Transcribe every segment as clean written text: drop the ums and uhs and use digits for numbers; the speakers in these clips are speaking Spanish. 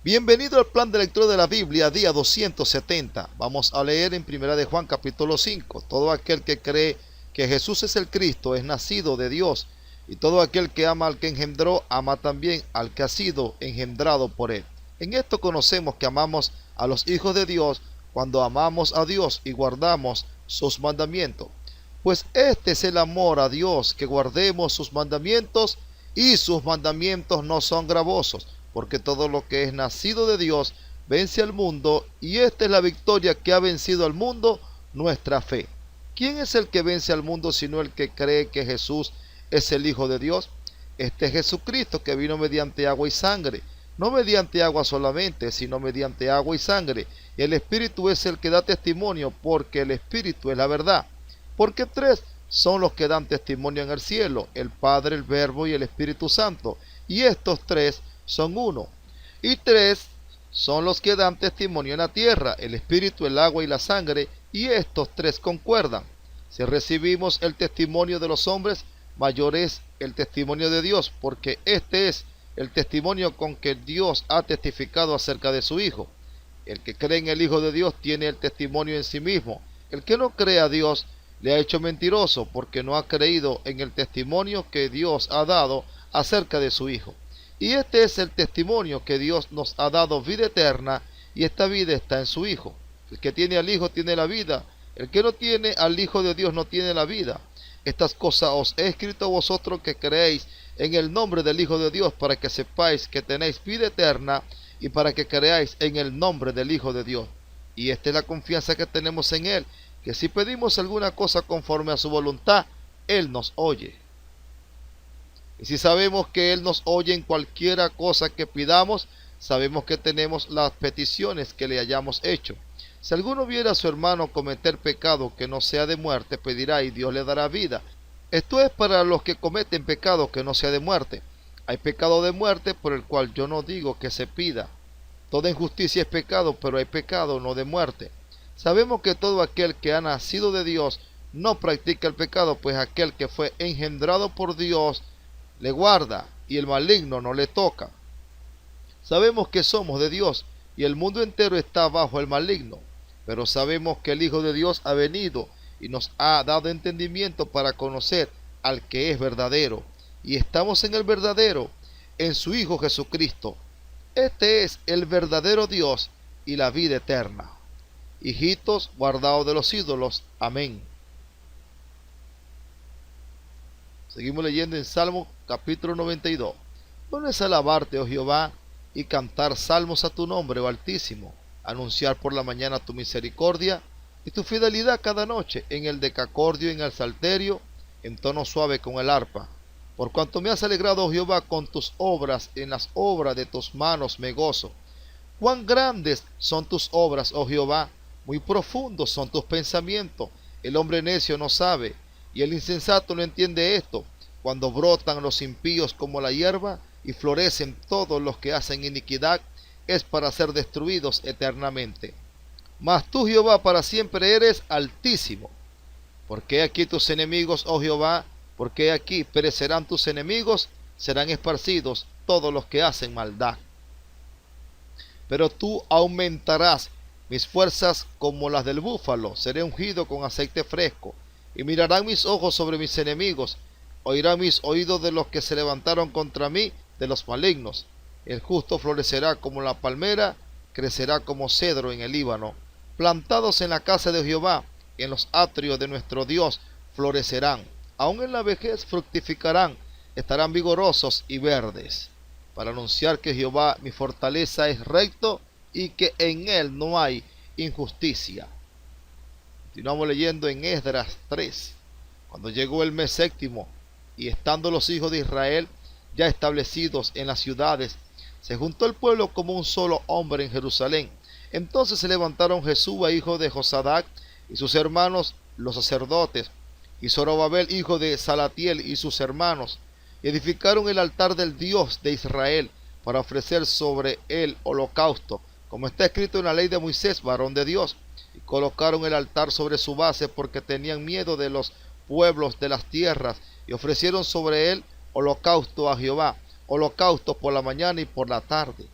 Bienvenido al plan de lectura de la Biblia, día 270. Vamos a leer en Primera de Juan capítulo 5. Todo aquel que cree que Jesús es el Cristo es nacido de Dios, y todo aquel que ama al que engendró, ama también al que ha sido engendrado por él. En esto conocemos que amamos a los hijos de Dios cuando amamos a Dios y guardamos sus mandamientos. Pues este es el amor a Dios, que guardemos sus mandamientos, y sus mandamientos no son gravosos, porque todo lo que es nacido de Dios vence al mundo, y esta es la victoria que ha vencido al mundo, nuestra fe. ¿Quién es el que vence al mundo sino el que cree que Jesús es el Hijo de Dios? Este es Jesucristo, que vino mediante agua y sangre, no mediante agua solamente, sino mediante agua y sangre. Y el Espíritu es el que da testimonio, porque el Espíritu es la verdad. Porque tres son los que dan testimonio en el cielo: el Padre, el Verbo y el Espíritu Santo. Y estos tres son uno. Y tres son los que dan testimonio en la tierra: el Espíritu, el agua y la sangre. Y estos tres concuerdan. Si recibimos el testimonio de los hombres, mayor es el testimonio de Dios, porque este es el testimonio con que Dios ha testificado acerca de su Hijo. El que cree en el Hijo de Dios tiene el testimonio en sí mismo. El que no cree a Dios le ha hecho mentiroso, porque no ha creído en el testimonio que Dios ha dado acerca de su Hijo. Y este es el testimonio, que Dios nos ha dado vida eterna, y esta vida está en su Hijo. El que tiene al Hijo tiene la vida. El que no tiene al Hijo de Dios no tiene la vida. Estas cosas os he escrito a vosotros que creéis en el nombre del Hijo de Dios, para que sepáis que tenéis vida eterna, y para que creáis en el nombre del Hijo de Dios. Y esta es la confianza que tenemos en Él, que si pedimos alguna cosa conforme a su voluntad, Él nos oye. Y si sabemos que Él nos oye en cualquiera cosa que pidamos, sabemos que tenemos las peticiones que le hayamos hecho. Si alguno viera a su hermano cometer pecado que no sea de muerte, pedirá y Dios le dará vida. Esto es para los que cometen pecado que no sea de muerte. Hay pecado de muerte por el cual yo no digo que se pida. Toda injusticia es pecado, pero hay pecado no de muerte. Sabemos que todo aquel que ha nacido de Dios no practica el pecado, pues aquel que fue engendrado por Dios le guarda, y el maligno no le toca. Sabemos que somos de Dios, y el mundo entero está bajo el maligno. Pero sabemos que el Hijo de Dios ha venido y nos ha dado entendimiento para conocer al que es verdadero. Y estamos en el verdadero, en su Hijo Jesucristo. Este es el verdadero Dios y la vida eterna. Hijitos, guardaos de los ídolos. Amén. Seguimos leyendo en Salmo capítulo 92. Bueno es alabarte, oh Jehová, y cantar salmos a tu nombre, oh Altísimo, anunciar por la mañana tu misericordia y tu fidelidad cada noche, en el decacordio y en el salterio, en tono suave con el arpa. Por cuanto me has alegrado, oh Jehová, con tus obras, en las obras de tus manos me gozo. Cuán grandes son tus obras, oh Jehová, muy profundos son tus pensamientos. El hombre necio no sabe, y el insensato no entiende esto. Cuando brotan los impíos como la hierba, y florecen todos los que hacen iniquidad, es para ser destruidos eternamente. Mas tú, Jehová, para siempre eres altísimo. Porque aquí tus enemigos, oh Jehová, porque aquí perecerán tus enemigos, serán esparcidos todos los que hacen maldad. Pero tú aumentarás mis fuerzas como las del búfalo, seré ungido con aceite fresco, y mirarán mis ojos sobre mis enemigos, oirán mis oídos de los que se levantaron contra mí, de los malignos. El justo florecerá como la palmera, crecerá como cedro en el Líbano. Plantados en la casa de Jehová, en los atrios de nuestro Dios, florecerán. Aun en la vejez fructificarán, estarán vigorosos y verdes, para anunciar que Jehová mi fortaleza es recto, y que en él no hay injusticia. Continuamos leyendo en Esdras 3. Cuando llegó el mes séptimo, y estando los hijos de Israel ya establecidos en las ciudades, se juntó el pueblo como un solo hombre en Jerusalén. Entonces se levantaron Jesúa, hijo de Josadac, y sus hermanos los sacerdotes, y Zorobabel, hijo de Salatiel, y sus hermanos, y edificaron el altar del Dios de Israel, para ofrecer sobre él holocausto, como está escrito en la ley de Moisés, varón de Dios. Y colocaron el altar sobre su base, porque tenían miedo de los pueblos de las tierras, y ofrecieron sobre él holocausto a Jehová, holocausto por la mañana y por la tarde.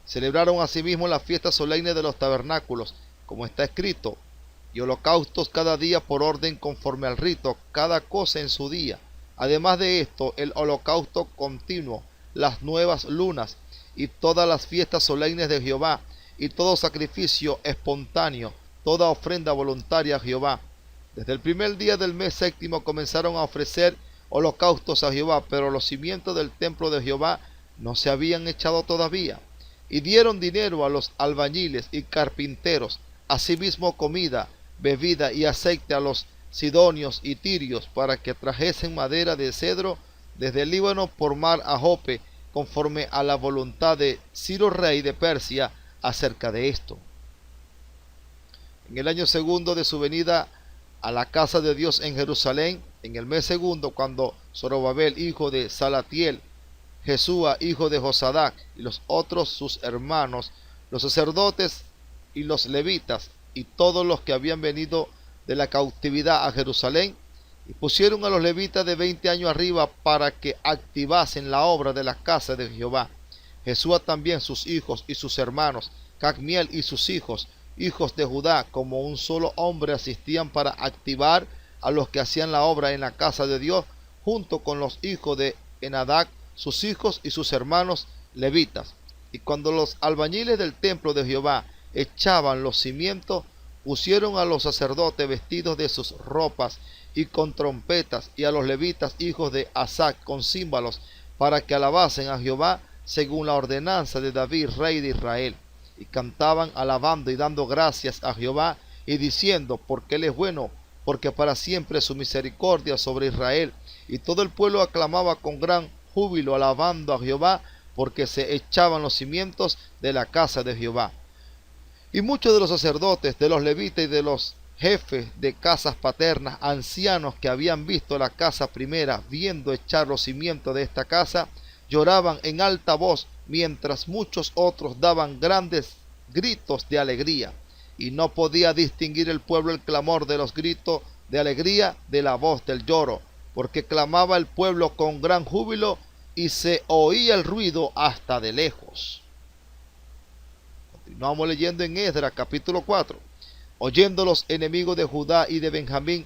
Celebraron asimismo las fiestas solemnes de los tabernáculos, como está escrito, y holocaustos cada día por orden conforme al rito, cada cosa en su día. Además de esto, el holocausto continuo, las nuevas lunas, y todas las fiestas solemnes de Jehová, y todo sacrificio espontáneo, toda ofrenda voluntaria a Jehová. Desde el primer día del mes séptimo comenzaron a ofrecer holocaustos a Jehová, pero los cimientos del templo de Jehová no se habían echado todavía. Y dieron dinero a los albañiles y carpinteros, asimismo comida, bebida y aceite a los sidonios y tirios, para que trajesen madera de cedro desde el Líbano por mar a Jope, conforme a la voluntad de Ciro rey de Persia acerca de esto. En el año segundo de su venida a la casa de Dios en Jerusalén, en el mes segundo, cuando Zorobabel, hijo de Salatiel, Jesúa, hijo de Josadac, y los otros sus hermanos, los sacerdotes y los levitas, y todos los que habían venido de la cautividad a Jerusalén, y pusieron a los levitas de 20 años arriba para que activasen la obra de la casa de Jehová. Jesúa también, sus hijos y sus hermanos, Cadmiel y sus hijos, hijos de Judá, como un solo hombre asistían para activar a los que hacían la obra en la casa de Dios, junto con los hijos de Enadac, sus hijos y sus hermanos levitas. Y cuando los albañiles del templo de Jehová echaban los cimientos, pusieron a los sacerdotes vestidos de sus ropas y con trompetas, y a los levitas hijos de Asaf con címbalos, para que alabasen a Jehová según la ordenanza de David, rey de Israel. Y cantaban alabando y dando gracias a Jehová y diciendo, porque Él es bueno, porque para siempre es su misericordia sobre Israel. Y todo el pueblo aclamaba con gran júbilo alabando a Jehová, porque se echaban los cimientos de la casa de Jehová. Y muchos de los sacerdotes, de los levitas y de los jefes de casas paternas, ancianos que habían visto la casa primera, viendo echar los cimientos de esta casa, lloraban en alta voz, mientras muchos otros daban grandes gritos de alegría. Y no podía distinguir el pueblo el clamor de los gritos de alegría de la voz del lloro, porque clamaba el pueblo con gran júbilo y se oía el ruido hasta de lejos. Continuamos leyendo en Esdras capítulo 4. Oyendo los enemigos de Judá y de Benjamín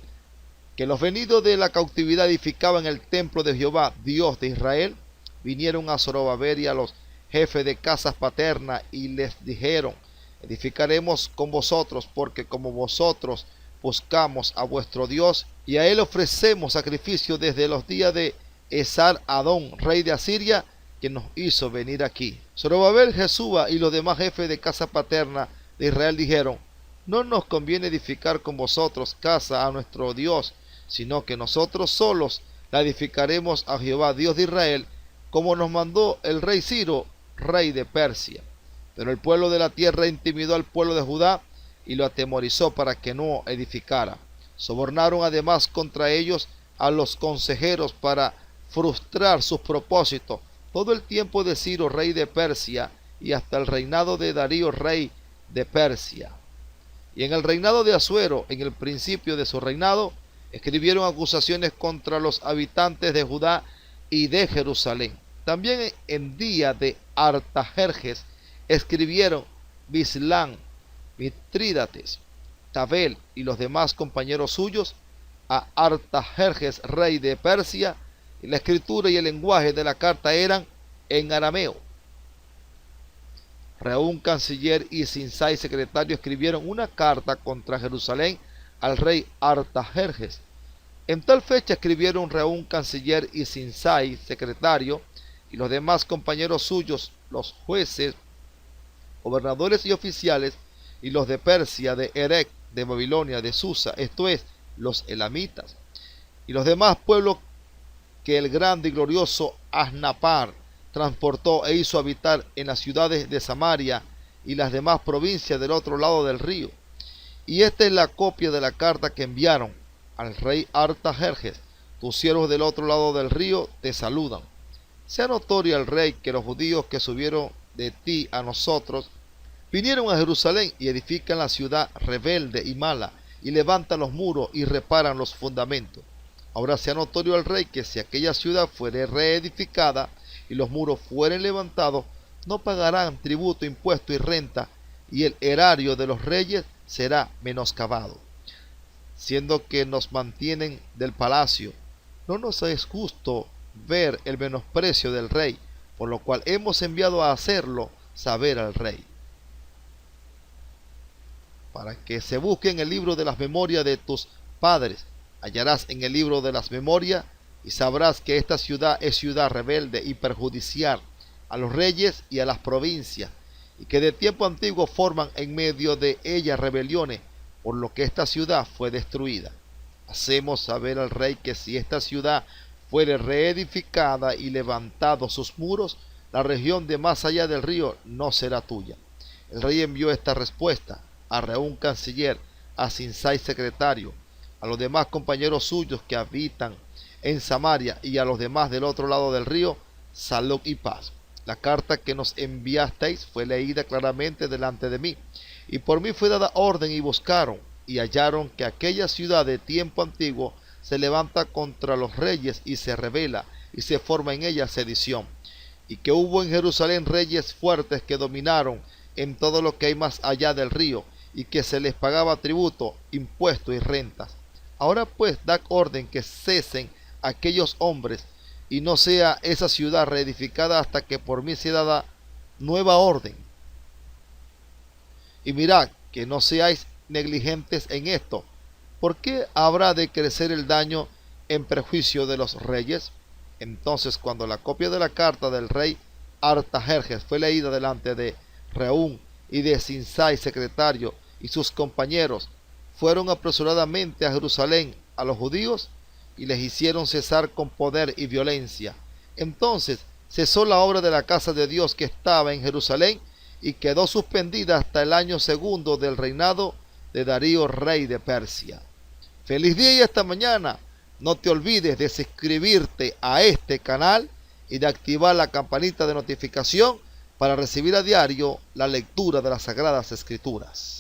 que los venidos de la cautividad edificaban el templo de Jehová, Dios de Israel, vinieron a Zorobabel y a los jefes de casas paternas y les dijeron, edificaremos con vosotros, porque como vosotros buscamos a vuestro Dios y a él ofrecemos sacrificio desde los días de Esar Adón, rey de Asiria, que nos hizo venir aquí. Zorobabel, Jesúa y los demás jefes de casa paterna de Israel dijeron, no nos conviene edificar con vosotros casa a nuestro Dios, sino que nosotros solos la edificaremos a Jehová, Dios de Israel, como nos mandó el rey Ciro, rey de Persia. Pero el pueblo de la tierra intimidó al pueblo de Judá y lo atemorizó para que no edificara. Sobornaron además contra ellos a los consejeros para frustrar sus propósitos todo el tiempo de Ciro, rey de Persia, y hasta el reinado de Darío, rey de Persia. Y en el reinado de Asuero, en el principio de su reinado, escribieron acusaciones contra los habitantes de Judá y de Jerusalén. También en día de Artajerjes escribieron Bislán, Mitrídates, Tabel y los demás compañeros suyos a Artajerjes, rey de Persia, y la escritura y el lenguaje de la carta eran en arameo. Reún, canciller, y Sinsai, secretario, escribieron una carta contra Jerusalén al rey Artajerjes. En tal fecha escribieron Reún, canciller, y Sinsai, secretario, y los demás compañeros suyos, los jueces, gobernadores y oficiales, y los de Persia, de Erec, de Babilonia, de Susa, esto es, los elamitas, y los demás pueblos que el grande y glorioso Asnapar transportó e hizo habitar en las ciudades de Samaria y las demás provincias del otro lado del río. Y esta es la copia de la carta que enviaron al rey Artajerjes. Tus siervos del otro lado del río te saludan. Sea notorio al rey que los judíos que subieron de ti a nosotros vinieron a Jerusalén y edifican la ciudad rebelde y mala, y levantan los muros y reparan los fundamentos. Ahora sea notorio al rey que si aquella ciudad fuere reedificada y los muros fueren levantados, no pagarán tributo, impuesto y renta, y el erario de los reyes será menoscabado. Siendo que nos mantienen del palacio, no nos es justo ver el menosprecio del rey, por lo cual hemos enviado a hacerlo saber al rey, para que se busque en el libro de las memorias de tus padres. Hallarás en el libro de las memorias y sabrás que esta ciudad es ciudad rebelde y perjudicial a los reyes y a las provincias, y que de tiempo antiguo forman en medio de ella rebeliones, por lo que esta ciudad fue destruida. Hacemos saber al rey que si esta ciudad fuere reedificada y levantados sus muros, la región de más allá del río no será tuya. El rey envió esta respuesta a Reún canciller, a Sinsai secretario, a los demás compañeros suyos que habitan en Samaria y a los demás del otro lado del río, salud y paz. La carta que nos enviasteis fue leída claramente delante de mí, y por mí fue dada orden y buscaron, y hallaron que aquella ciudad de tiempo antiguo se levanta contra los reyes y se rebela, y se forma en ella sedición, y que hubo en Jerusalén reyes fuertes que dominaron en todo lo que hay más allá del río, y que se les pagaba tributo, impuesto y rentas. Ahora pues dad orden que cesen aquellos hombres, y no sea esa ciudad reedificada hasta que por mí sea dada nueva orden. Y mirad que no seáis negligentes en esto. ¿Por qué habrá de crecer el daño en perjuicio de los reyes? Entonces, cuando la copia de la carta del rey Artajerjes fue leída delante de Reún y de Sinsai secretario y sus compañeros, fueron apresuradamente a Jerusalén a los judíos y les hicieron cesar con poder y violencia. Entonces cesó la obra de la casa de Dios que estaba en Jerusalén y quedó suspendida hasta el año segundo del reinado de Darío, rey de Persia. Feliz día y hasta mañana. No te olvides de suscribirte a este canal y de activar la campanita de notificación para recibir a diario la lectura de las Sagradas Escrituras.